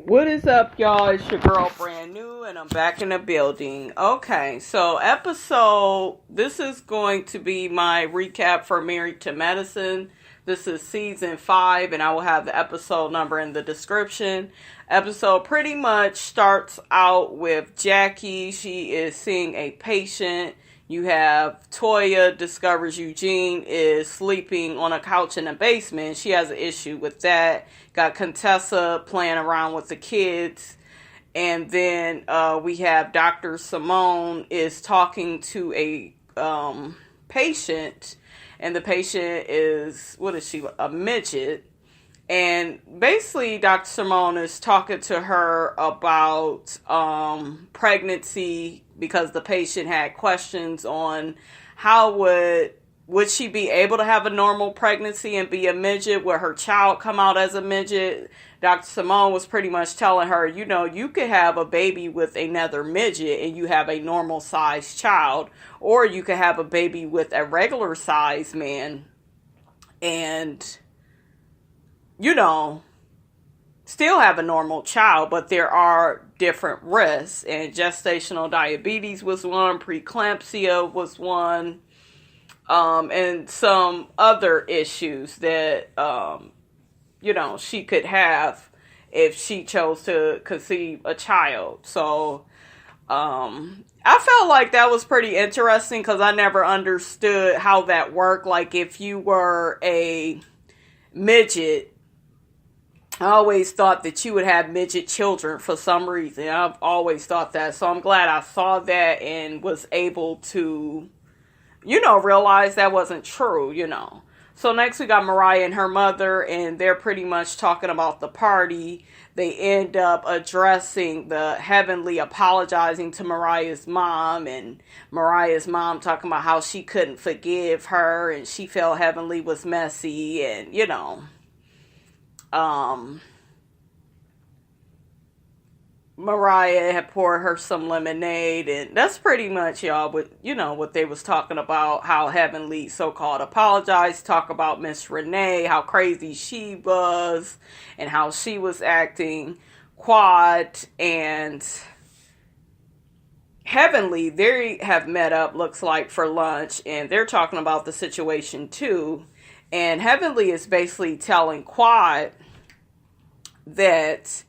What is up, y'all? It's your girl, Brand New, and I'm back in the building. Okay, so this is going to be my recap for Married to Medicine. This is season 5, and I will have the episode number in the description. Episode pretty much starts out with Jackie. She is seeing a patient. You have Toya discovers Eugene is sleeping on a couch in the basement. She has an issue with that. Got Contessa playing around with the kids. And then we have Dr. Simone is talking to a patient. And the patient is, a midget. And basically, Dr. Simone is talking to her about pregnancy because the patient had questions on how would she be able to have a normal pregnancy and be a midget? Would her child come out as a midget? Dr. Simone was pretty much telling her, you could have a baby with another midget and you have a normal sized child, or you could have a baby with a regular sized man and still have a normal child, but there are different risks. And gestational diabetes was one, preeclampsia was one, and some other issues that, she could have if she chose to conceive a child. So, I felt like that was pretty interesting because I never understood how that worked. Like, if you were a midget, I always thought that you would have midget children for some reason. I've always thought that. So I'm glad I saw that and was able to, realize that wasn't true, So next we got Mariah and her mother, and they're pretty much talking about the party. They end up addressing the Heavenly apologizing to Mariah's mom, and Mariah's mom talking about how she couldn't forgive her and she felt Heavenly was messy and, Mariah had poured her some lemonade, and that's pretty much, y'all, what they was talking about, how Heavenly so-called apologized, talk about Ms. Renee, how crazy she was, and how she was acting. Quad and Heavenly, they have met up, looks like, for lunch, and they're talking about the situation, too. And Heavenly is basically telling Quad that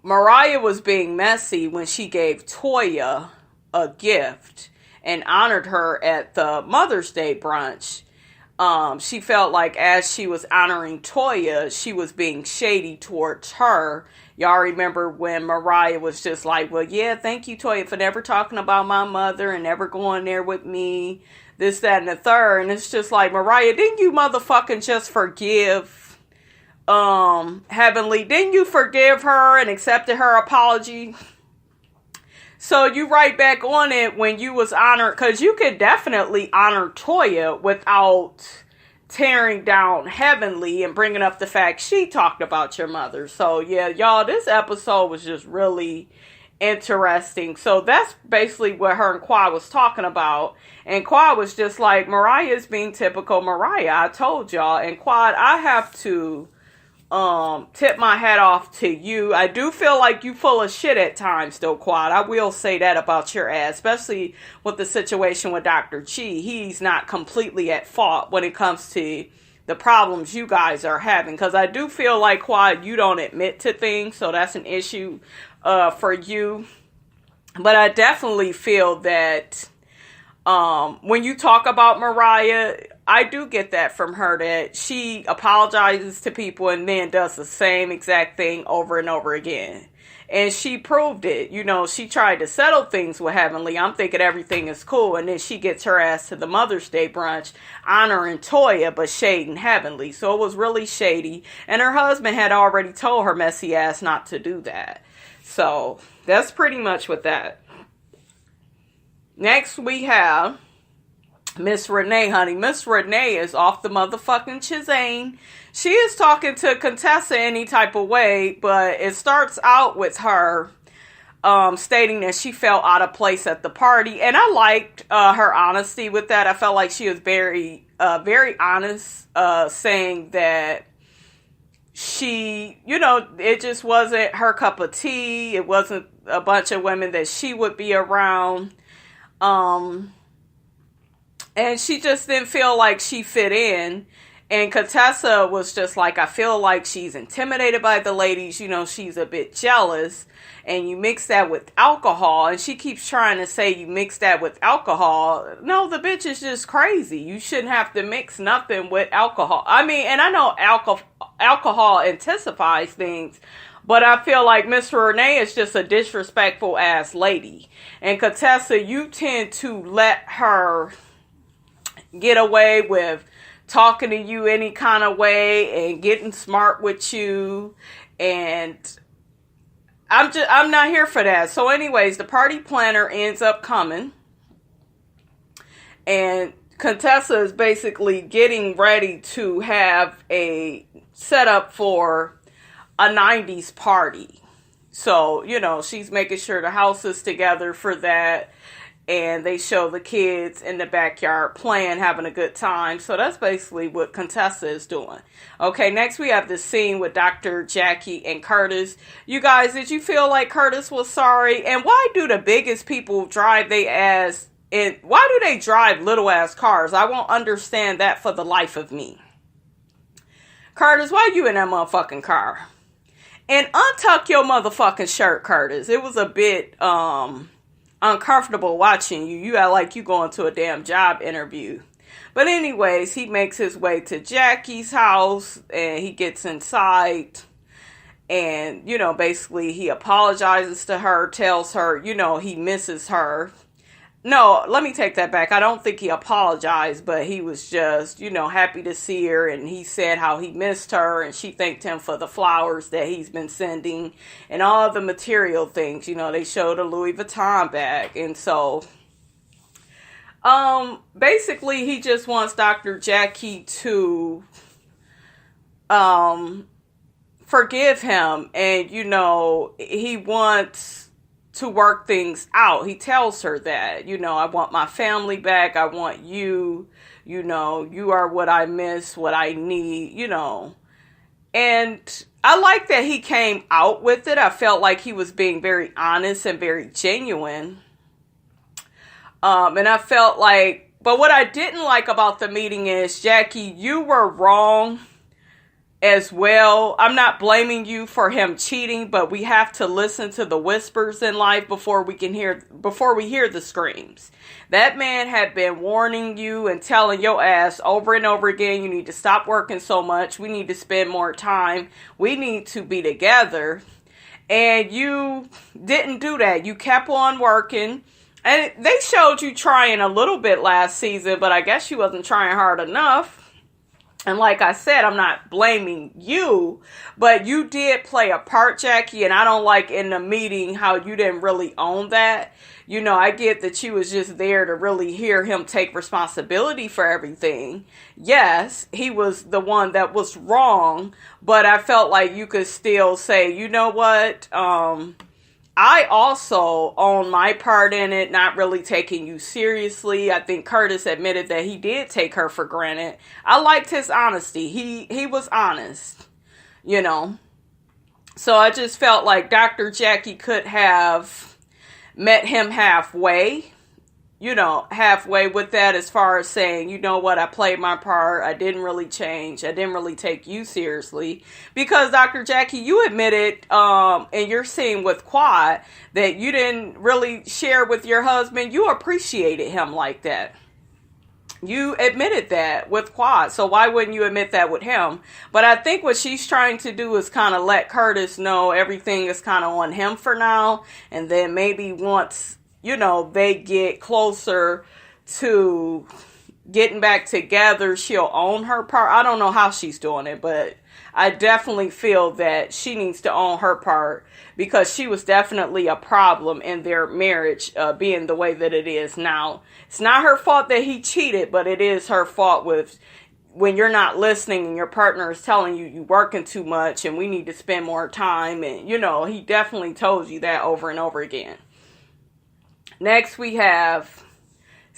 Mariah was being messy when she gave Toya a gift and honored her at the Mother's Day brunch. She felt like as she was honoring Toya, she was being shady towards her. Y'all remember when Mariah was just like, well, yeah, thank you, Toya, for never talking about my mother and never going there with me, this, that, and the third. And it's just like, Mariah, didn't you motherfucking just forgive Heavenly? Didn't you forgive her and accepted her apology? So you right back on it when you was honored, because you could definitely honor Toya without tearing down Heavenly and bringing up the fact she talked about your mother. So yeah, y'all, this episode was just really interesting. So that's basically what her and Quad was talking about. And Quad was just like, Mariah is being typical Mariah. I told y'all. And Quad, I have to tip my hat off to you. I do feel like you full of shit at times though, Quad. I will say that about your ass, especially with the situation with Dr. Chi. He's not completely at fault when it comes to the problems you guys are having, because I do feel like, Quad, you don't admit to things, so that's an issue for you. But I definitely feel that when you talk about Mariah, I do get that from her, that she apologizes to people and then does the same exact thing over and over again. And she proved it. She tried to settle things with Heavenly. I'm thinking everything is cool. And then she gets her ass to the Mother's Day brunch, honoring Toya, but shading Heavenly. So it was really shady. And her husband had already told her messy ass not to do that. So that's pretty much with that. Next we have Ms. Renee, honey. Ms. Renee is off the motherfucking Chizane. She is talking to Contessa any type of way, but it starts out with her stating that she felt out of place at the party. And I liked her honesty with that. I felt like she was very honest, saying that she, it just wasn't her cup of tea. It wasn't a bunch of women that she would be around. And she just didn't feel like she fit in. And Contessa was just like, I feel like she's intimidated by the ladies. She's a bit jealous. And you mix that with alcohol. And she keeps trying to say you mix that with alcohol. No, the bitch is just crazy. You shouldn't have to mix nothing with alcohol. I mean, and I know alcohol intensifies things. But I feel like Miss Renee is just a disrespectful ass lady. And Contessa, you tend to let her get away with talking to you any kind of way and getting smart with you. And I'm not here for that. So anyways, the party planner ends up coming. And Contessa is basically getting ready to have a setup for a 90s party. So, she's making sure the house is together for that. And they show the kids in the backyard playing, having a good time. So that's basically what Contessa is doing. Okay, next we have the scene with Dr. Jackie and Curtis. You guys, did you feel like Curtis was sorry? And why do the biggest people drive they ass? And why do they drive little ass cars? I won't understand that for the life of me. Curtis, why you in that motherfucking car? And untuck your motherfucking shirt, Curtis. It was a bit, uncomfortable watching you. You act like you going to a damn job interview. But anyways, he makes his way to Jackie's house and he gets inside and, basically he apologizes to her, tells her, he misses her. No, let me take that back. I don't think he apologized, but he was just, happy to see her. And he said how he missed her and she thanked him for the flowers that he's been sending and all the material things. They showed a Louis Vuitton bag. And so, basically he just wants Dr. Jackie to, forgive him. And, he wants to work things out. He tells her that, I want my family back. I want you, you are what I miss, what I need, And I like that he came out with it. I felt like he was being very honest and very genuine. And I felt like, but what I didn't like about the meeting is, Jackie, you were wrong as well. I'm not blaming you for him cheating, but we have to listen to the whispers in life before we hear the screams. That man had been warning you and telling your ass over and over again, you need to stop working so much. We need to spend more time. We need to be together. And you didn't do that. You kept on working. And they showed you trying a little bit last season, but I guess you wasn't trying hard enough. And like I said, I'm not blaming you, but you did play a part, Jackie, and I don't like in the meeting how you didn't really own that. I get that you was just there to really hear him take responsibility for everything. Yes, he was the one that was wrong, but I felt like you could still say, you know what, I also own my part in it, not really taking you seriously. I think Curtis admitted that he did take her for granted. I liked his honesty. He was honest, So I just felt like Dr. Jackie could have met him halfway. Halfway with that as far as saying, you know what, I played my part. I didn't really change. I didn't really take you seriously. Because Dr. Jackie, you admitted in your scene with Quad that you didn't really share with your husband. You appreciated him like that. You admitted that with Quad. So why wouldn't you admit that with him? But I think what she's trying to do is kind of let Curtis know everything is kind of on him for now. And then maybe once they get closer to getting back together, she'll own her part. I don't know how she's doing it, but I definitely feel that she needs to own her part because she was definitely a problem in their marriage being the way that it is now. It's not her fault that he cheated, but it is her fault with when you're not listening and your partner is telling you you're working too much and we need to spend more time. And, he definitely told you that over and over again. Next, we have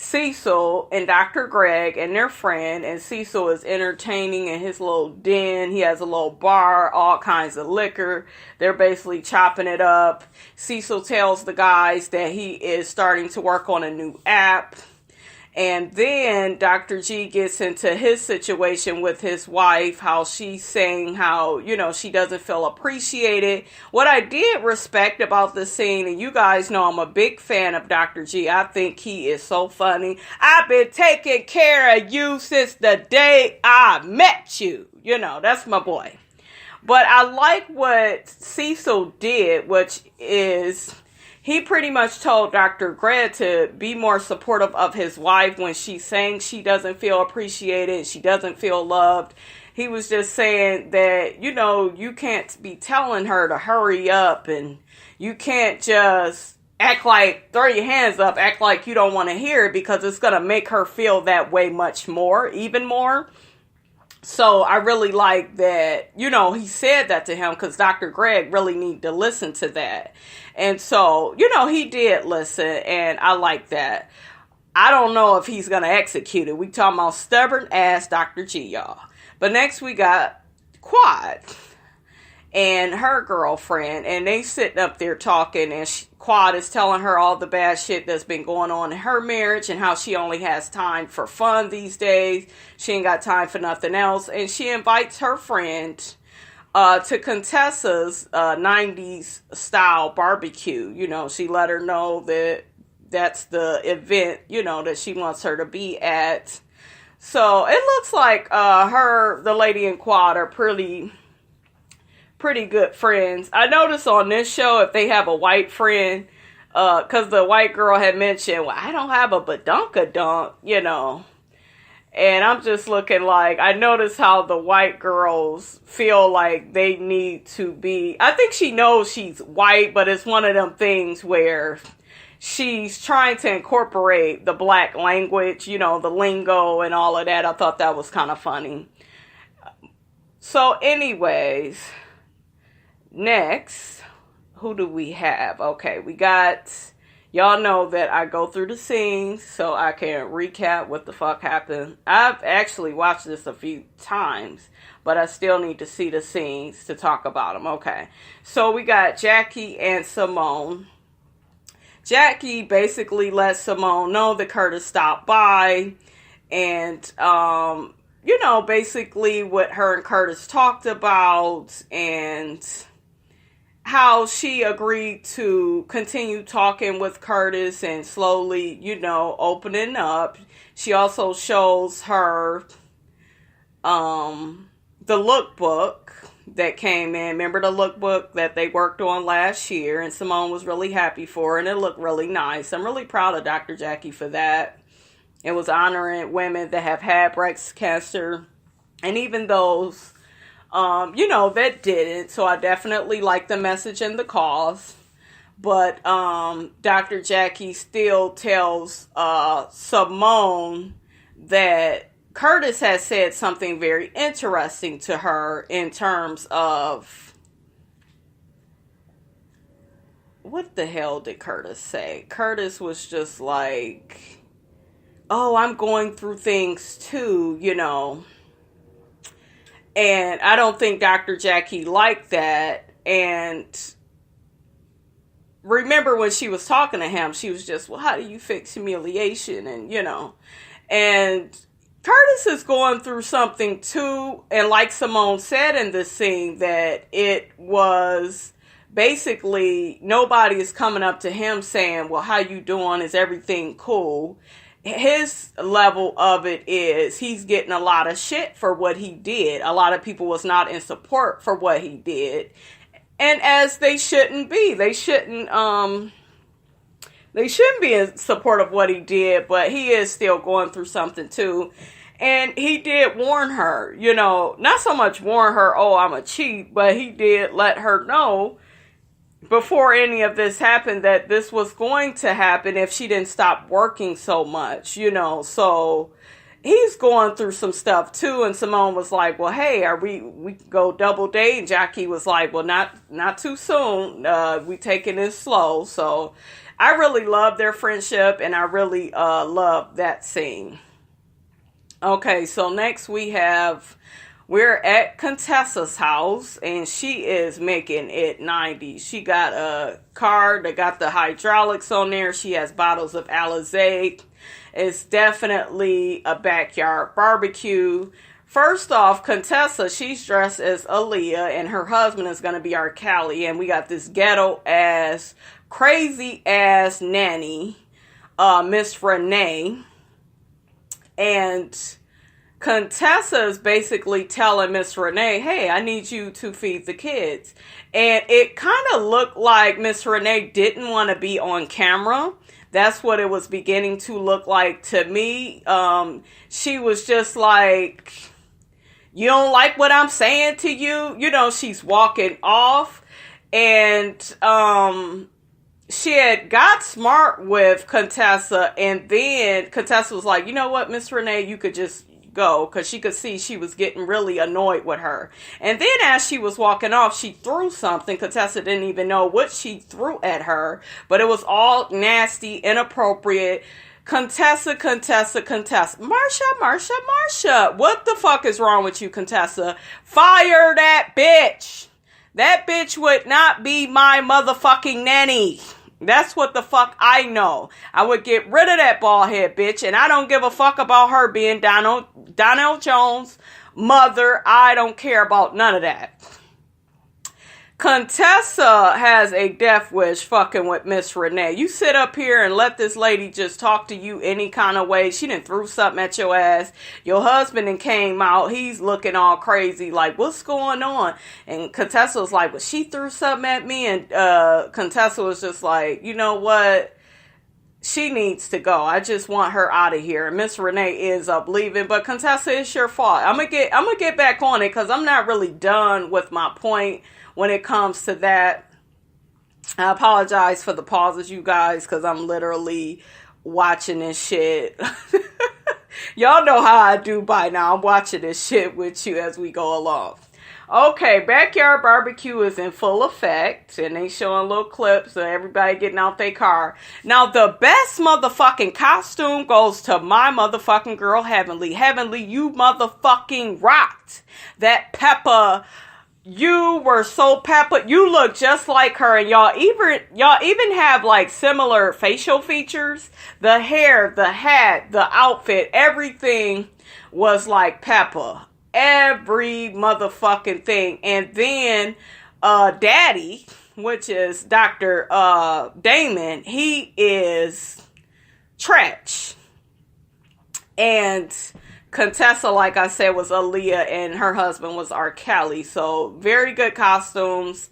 Cecil and Dr. Greg and their friend, and Cecil is entertaining in his little den. He has a little bar, all kinds of liquor. They're basically chopping it up. Cecil tells the guys that he is starting to work on a new app. And then Dr. G gets into his situation with his wife, how she's saying how, she doesn't feel appreciated. What I did respect about the scene, and you guys know I'm a big fan of Dr. G. I think he is so funny. I've been taking care of you since the day I met you. That's my boy. But I like what Cecil did, which is... he pretty much told Dr. Greg to be more supportive of his wife when she's saying she doesn't feel appreciated, she doesn't feel loved. He was just saying that, you can't be telling her to hurry up, and you can't just act like, throw your hands up, act like you don't want to hear it, because it's going to make her feel that way much more, even more. So I really like that, he said that to him, because Dr. Greg really need to listen to that. And so, he did listen, and I like that. I don't know if he's going to execute it. We talking about stubborn ass Dr. G, y'all. But next we got Quad and her girlfriend, and they sitting up there talking, and Quad is telling her all the bad shit that's been going on in her marriage and how she only has time for fun these days. She ain't got time for nothing else. And she invites her friend to Contessa's 90s style barbecue. She let her know that that's the event, that she wants her to be at. So it looks like the lady in Quad are pretty good friends. I noticed on this show, if they have a white friend, because the white girl had mentioned, well, I don't have a badunkadunk, And I'm just looking like, I notice how the white girls feel like they need to be, I think she knows she's white, but it's one of them things where she's trying to incorporate the black language, the lingo and all of that. I thought that was kind of funny. So anyways, next, who do we have? Okay, we got... y'all know that I go through the scenes so I can recap what the fuck happened. I've actually watched this a few times, but I still need to see the scenes to talk about them. Okay, so we got Jackie and Simone. Jackie basically lets Simone know that Curtis stopped by, and, basically what her and Curtis talked about, and how she agreed to continue talking with Curtis and slowly, opening up. She also shows her the lookbook that came in. Remember the lookbook that they worked on last year, and Simone was really happy for her, and it looked really nice. I'm really proud of Dr. Jackie for that. It was honoring women that have had breast cancer, and even those that didn't. So I definitely like the message and the cause. But Dr. Jackie still tells Simone that Curtis has said something very interesting to her in terms of... what the hell did Curtis say? Curtis was just like, oh, I'm going through things too, And I don't think Dr. Jackie liked that. And remember when she was talking to him, she was just, well, how do you fix humiliation? And, and Curtis is going through something too. And like Simone said in this scene, that it was basically nobody is coming up to him saying, well, how you doing? Is everything cool? His level of it is he's getting a lot of shit for what he did. A lot of people was not in support for what he did. And as they shouldn't be. They shouldn't be in support of what he did, but he is still going through something too. And he did warn her, not so much warn her, oh, I'm a cheat, but he did let her know before any of this happened that this was going to happen if she didn't stop working so much, So he's going through some stuff too. And Simone was like, well, hey, we go double date? And Jackie was like, well, not too soon. We taking this slow. So I really love their friendship, and I really love that scene. Okay, so next we're at Contessa's house, and she is making it 90s. She got a car that got the hydraulics on there. She has bottles of Alizé. It's definitely a backyard barbecue. First off, Contessa, she's dressed as Aaliyah, and her husband is going to be our Callie. And we got this ghetto-ass, crazy-ass nanny, Ms. Renee. And Contessa is basically telling Miss Renee, hey, I need you to feed the kids. And it kind of looked like Miss Renee didn't want to be on camera. That's what it was beginning to look like to me. She was just like, you don't like what I'm saying to you? You know, she's walking off. And she had got smart with Contessa. And then Contessa was like, you know what, Miss Renee, you could just go, because she could see she was getting really annoyed with her. And then as she was walking off, she threw something. Contessa didn't even know what she threw at her, but it was all nasty, inappropriate. Contessa. Marsha. What the fuck is wrong with you, Contessa? Fire that bitch. That bitch would not be my motherfucking nanny. That's what the fuck I know. I would get rid of that bald head bitch, and I don't give a fuck about her being Donnell Jones' mother. I don't care about none of that. Contessa has a death wish fucking with Miss Renee. You sit up here and let this lady just talk to you any kind of way. She done threw something at your ass. Your husband then came out. He's looking all crazy like, what's going on? And Contessa was like, well, she threw something at me. And Contessa was just like, you know what? She needs to go. I just want her out of here. And Miss Renee ends up leaving. But Contessa, it's your fault. I'm gonna get back on it, because I'm not really done with my point when it comes to that. I apologize for the pauses, you guys, because I'm literally watching this shit. Y'all know how I do by now. I'm watching this shit with you as we go along. Okay, backyard barbecue is in full effect, and they showing little clips of everybody getting out their car. Now, the best motherfucking costume goes to my motherfucking girl, Heavenly. Heavenly, you motherfucking rocked. That Peppa... You were so Peppa. You look just like her, and y'all even have like similar facial features. The hair, the hat, the outfit, everything was like Peppa. Every motherfucking thing. And then Daddy, which is Dr. Damon, he is Tretch. And Contessa, like I said, was Aaliyah, and her husband was R. Kelly. So very good costumes.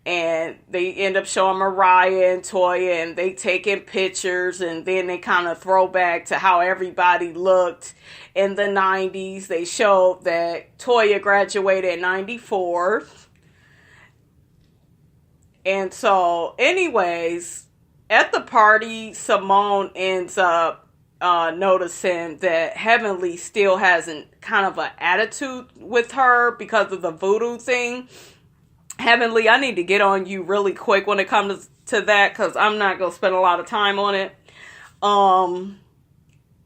And they end up showing Mariah and Toya, and they taking pictures, and then they kind of throw back to how everybody looked in the 90s. They showed that Toya graduated in 94. And so, anyways, at the party, Simone ends up noticing that Heavenly still has kind of an attitude with her because of the voodoo thing. Heavenly, I need to get on you really quick when it comes to that, because I'm not going to spend a lot of time on it. I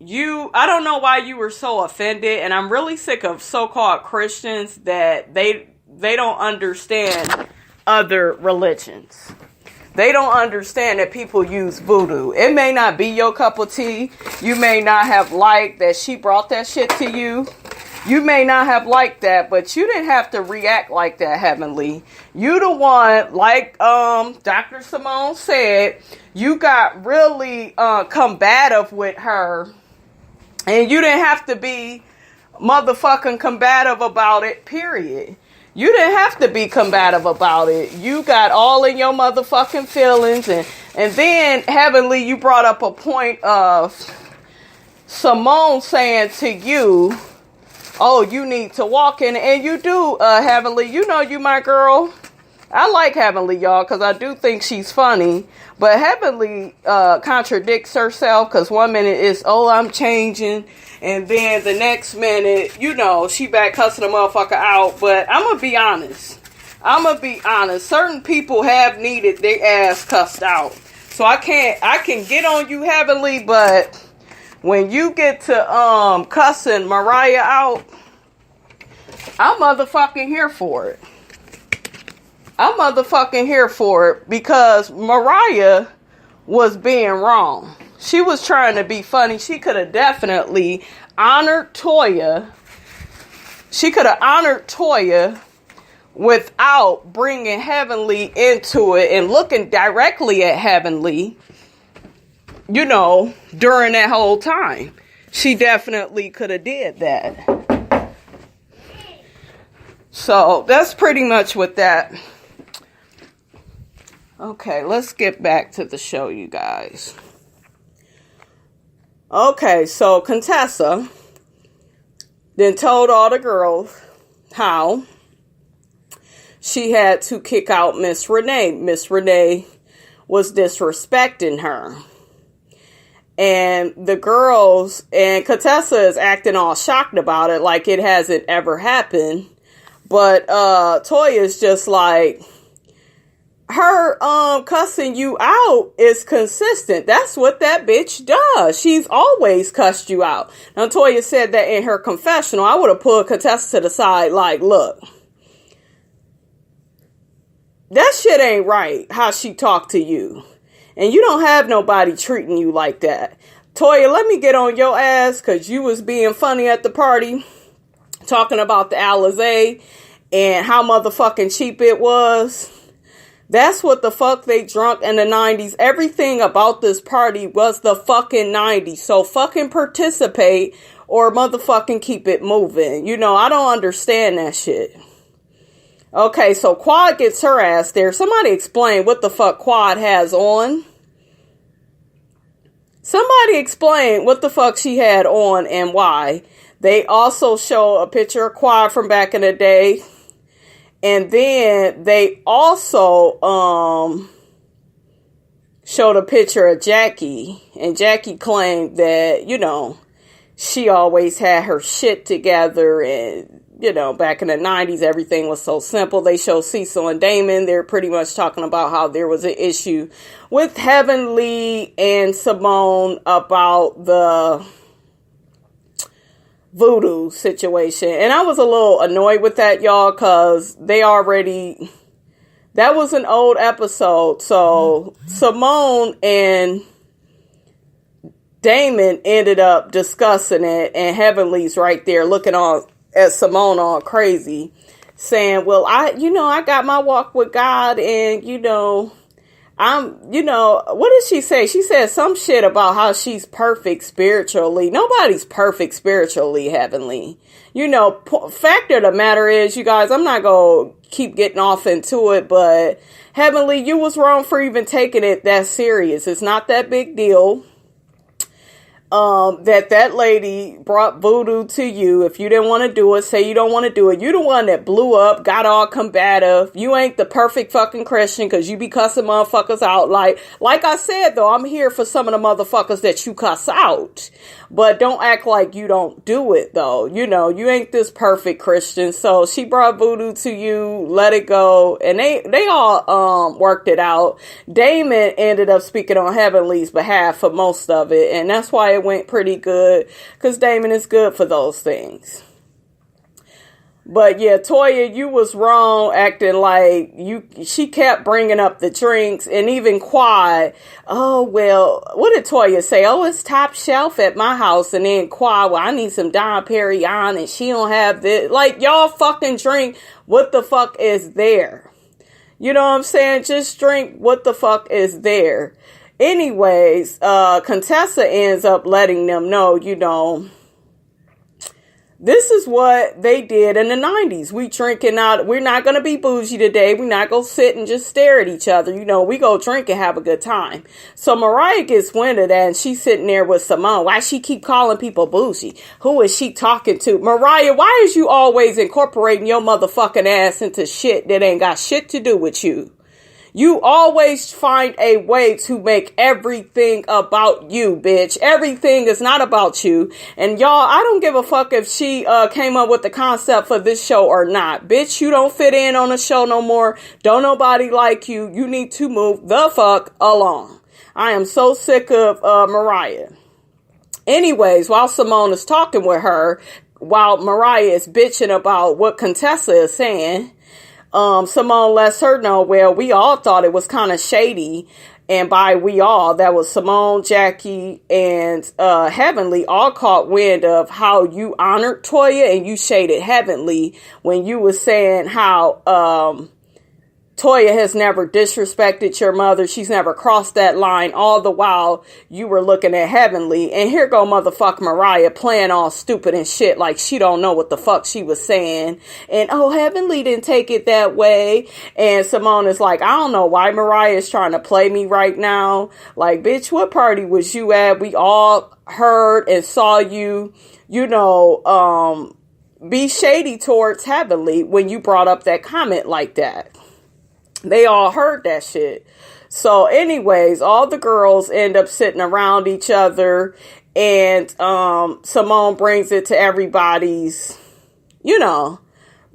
don't know why you were so offended, and I'm really sick of so-called Christians that they don't understand other religions. They don't understand that people use voodoo. It may not be your cup of tea. You may not have liked that she brought that shit to you. You may not have liked that, but you didn't have to react like that, Heavenly. You the one, like Dr. Simone said, you got really combative with her. And you didn't have to be motherfucking combative about it, period. You didn't have to be combative about it. You got all in your motherfucking feelings. And then, Heavenly, you brought up a point of Simone saying to you, oh, you need to walk in. And you do, Heavenly. You know you my girl. I like Heavenly, y'all, because I do think she's funny. But Heavenly contradicts herself, because one minute it's, oh, I'm changing. And then the next minute, she back cussing a motherfucker out. But I'm going to be honest. Certain people have needed their ass cussed out. So I can get on you, Heavenly, but when you get to cussing Mariah out, I'm motherfucking here for it. Because Mariah was being wrong. She was trying to be funny. She could have definitely honored Toya. Without bringing Heavenly into it and looking directly at Heavenly, during that whole time. She definitely could have did that. So that's pretty much what that. Okay, let's get back to the show, you guys. Okay, so Contessa then told all the girls how she had to kick out Ms Renee. Ms Renee was disrespecting her. And the girls, and Contessa is acting all shocked about it, like it hasn't ever happened. But Toya is just like, her cussing you out is consistent. That's what that bitch does. She's always cussed you out. Now Toya said that in her confessional. I would have pulled Contessa to the side like, look, that shit ain't right how she talked to you. And you don't have nobody treating you like that. Toya, let me get on your ass because you was being funny at the party. Talking about the Alizé and how motherfucking cheap it was. That's what the fuck they drunk in the 90s. Everything about this party was the fucking 90s. So fucking participate or motherfucking keep it moving. I don't understand that shit. Okay, so Quad gets her ass there. Somebody explain what the fuck Quad has on. Somebody explain what the fuck she had on and why. They also show a picture of Quad from back in the day. And then they also showed a picture of Jackie. And Jackie claimed that, she always had her shit together and back in the 90s, everything was so simple. They show Cecil and Damon. They're pretty much talking about how there was an issue with Heavenly and Simone about the voodoo situation. And I was a little annoyed with that, y'all, because that was an old episode. So Simone and Damon ended up discussing it, and Heavenly's right there looking on at Simone all crazy, saying, well, I got my walk with God, and, what did she say? She said some shit about how she's perfect spiritually. Nobody's perfect spiritually, Heavenly. Fact of the matter is, you guys, I'm not going to keep getting off into it, but Heavenly, you was wrong for even taking it that serious. It's not that big deal. That lady brought voodoo to you. If you didn't want to do it, say you don't want to do it. You the one that blew up, got all combative. You ain't the perfect fucking Christian because you be cussing motherfuckers out. Like I said, though, I'm here for some of the motherfuckers that you cuss out. But don't act like you don't do it, though. You ain't this perfect Christian. So she brought voodoo to you, let it go. And they all worked it out. Damon ended up speaking on Heavenly's behalf for most of it. And that's why it went pretty good. Because Damon is good for those things. But yeah, Toya, you was wrong acting like she kept bringing up the drinks, and even Quad. Oh, well, what did Toya say? Oh, it's top shelf at my house. And then Quad, well, I need some Dom Perignon and she don't have this. Like, y'all fucking drink what the fuck is there. You know what I'm saying? Just drink what the fuck is there. Anyways, Contessa ends up letting them know, This is what they did in the 90s. We drinking out. We're not going to be bougie today. We're not going to sit and just stare at each other. You know, we go drink and have a good time. So Mariah gets wind of that and she's sitting there with Simone. Why she keep calling people bougie? Who is she talking to? Mariah, why is you always incorporating your motherfucking ass into shit that ain't got shit to do with you? You always find a way to make everything about you, bitch. Everything is not about you. And y'all, I don't give a fuck if she came up with the concept for this show or not. Bitch, you don't fit in on the show no more. Don't nobody like you. You need to move the fuck along. I am so sick of Mariah. Anyways, while Simone is talking with her, while Mariah is bitching about what Contessa is saying, Simone lets her know, well, we all thought it was kind of shady. And by we all, that was Simone, Jackie, and Heavenly all caught wind of how you honored Toya and you shaded Heavenly when you was saying how Toya has never disrespected your mother. She's never crossed that line. All the while you were looking at Heavenly. And here go motherfucker Mariah playing all stupid and shit like she don't know what the fuck she was saying. And oh, Heavenly didn't take it that way. And Simone is like, I don't know why Mariah is trying to play me right now. Like, bitch, what party was you at? We all heard and saw you, you know, be shady towards Heavenly when you brought up that comment like that. They all heard that shit. So anyways, all the girls end up sitting around each other and Simone brings it to everybody's, you know,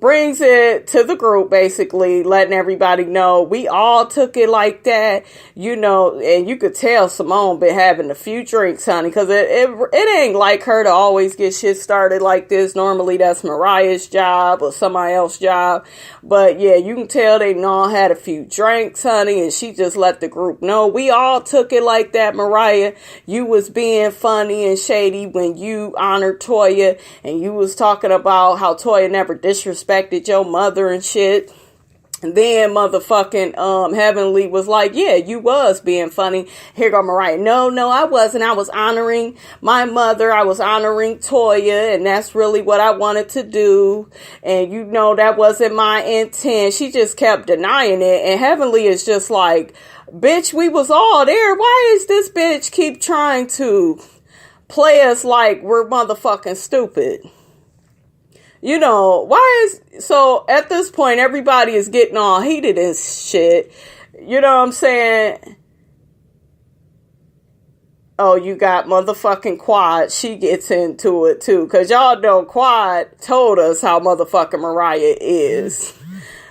brings it to the group, basically letting everybody know we all took it like that, you know, and you could tell Simone been having a few drinks, honey, because it ain't like her to always get shit started like this. Normally that's Mariah's job or somebody else's job, but yeah, you can tell they all had a few drinks, honey, and she just let the group know we all took it like that. Mariah, you was being funny and shady when you honored Toya, and you was talking about how Toya never disrespected your mother and shit. And then motherfucking Heavenly was like, yeah, you was being funny. Here go Mariah. No, I wasn't. I was honoring my mother. I was honoring Toya, and that's really what I wanted to do. And you know that wasn't my intent. She just kept denying it. And Heavenly is just like, bitch, we was all there. Why is this bitch keep trying to play us like we're motherfucking stupid? You know, so at this point, everybody is getting all heated and shit. You know what I'm saying? Oh, you got motherfucking Quad. She gets into it too. Cause y'all know Quad told us how motherfucking Mariah is.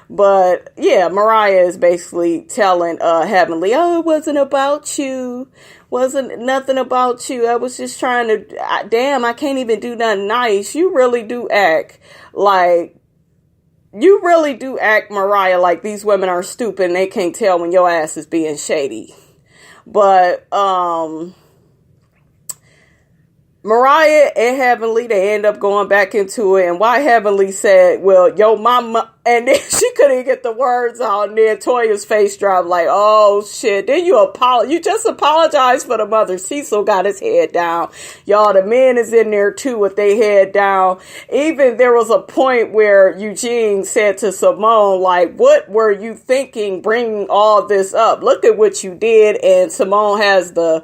But yeah, Mariah is basically telling Heavenly, oh, it wasn't about you. Wasn't nothing about you. I was just trying to, damn, I can't even do nothing nice. You really do act, Mariah, like these women are stupid and they can't tell when your ass is being shady. But, Mariah and Heavenly, they end up going back into it. And why Heavenly said, well, yo mama, and then she couldn't get the words out. And then Toya's face dropped like, oh shit. Then you just apologized for the mother. Cecil got his head down. Y'all, the men is in there too with their head down. Even there was a point where Eugene said to Simone, like, what were you thinking bringing all this up? Look at what you did. And Simone has the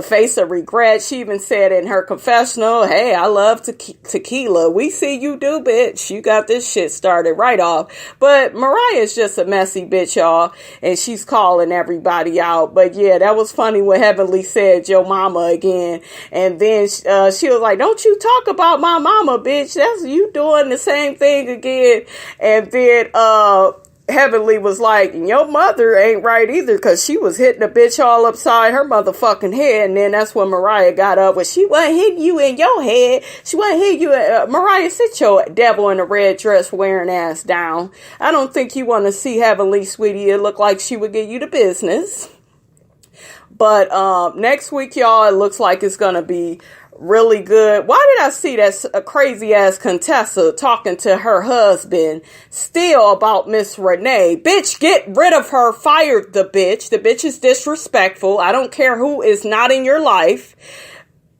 face of regret. She even said in her confessional, hey, I love tequila. We see you do, bitch. You got this shit started right off. But Mariah's just a messy bitch, y'all. And she's calling everybody out. But yeah, that was funny when Heavenly said, yo mama again. And then she was like, don't you talk about my mama, bitch. That's you doing the same thing again. And then Heavenly was like, your mother ain't right either, because she was hitting a bitch all upside her motherfucking head. And then that's when Mariah got up. Well, she wasn't hitting you in your head. She wasn't hitting you. Mariah, sit your devil in a red dress wearing ass down. I don't think you want to see Heavenly, sweetie. It looked like she would give you the business. But next week, y'all, it looks like it's going to be really good. Why did I see that a crazy ass Contessa talking to her husband still about Ms Renee? Bitch, get rid of her. Fire the bitch. The bitch is disrespectful. I don't care who is not in your life.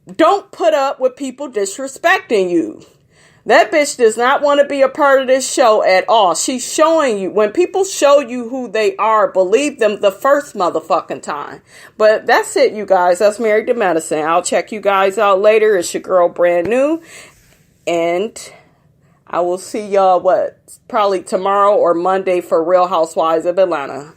Don't put up with people disrespecting you. That bitch does not want to be a part of this show at all. She's showing you. When people show you who they are, believe them the first motherfucking time. But that's it, you guys. That's Married to Medicine. I'll check you guys out later. It's your girl, Brand New. And I will see y'all, probably tomorrow or Monday for Real Housewives of Atlanta.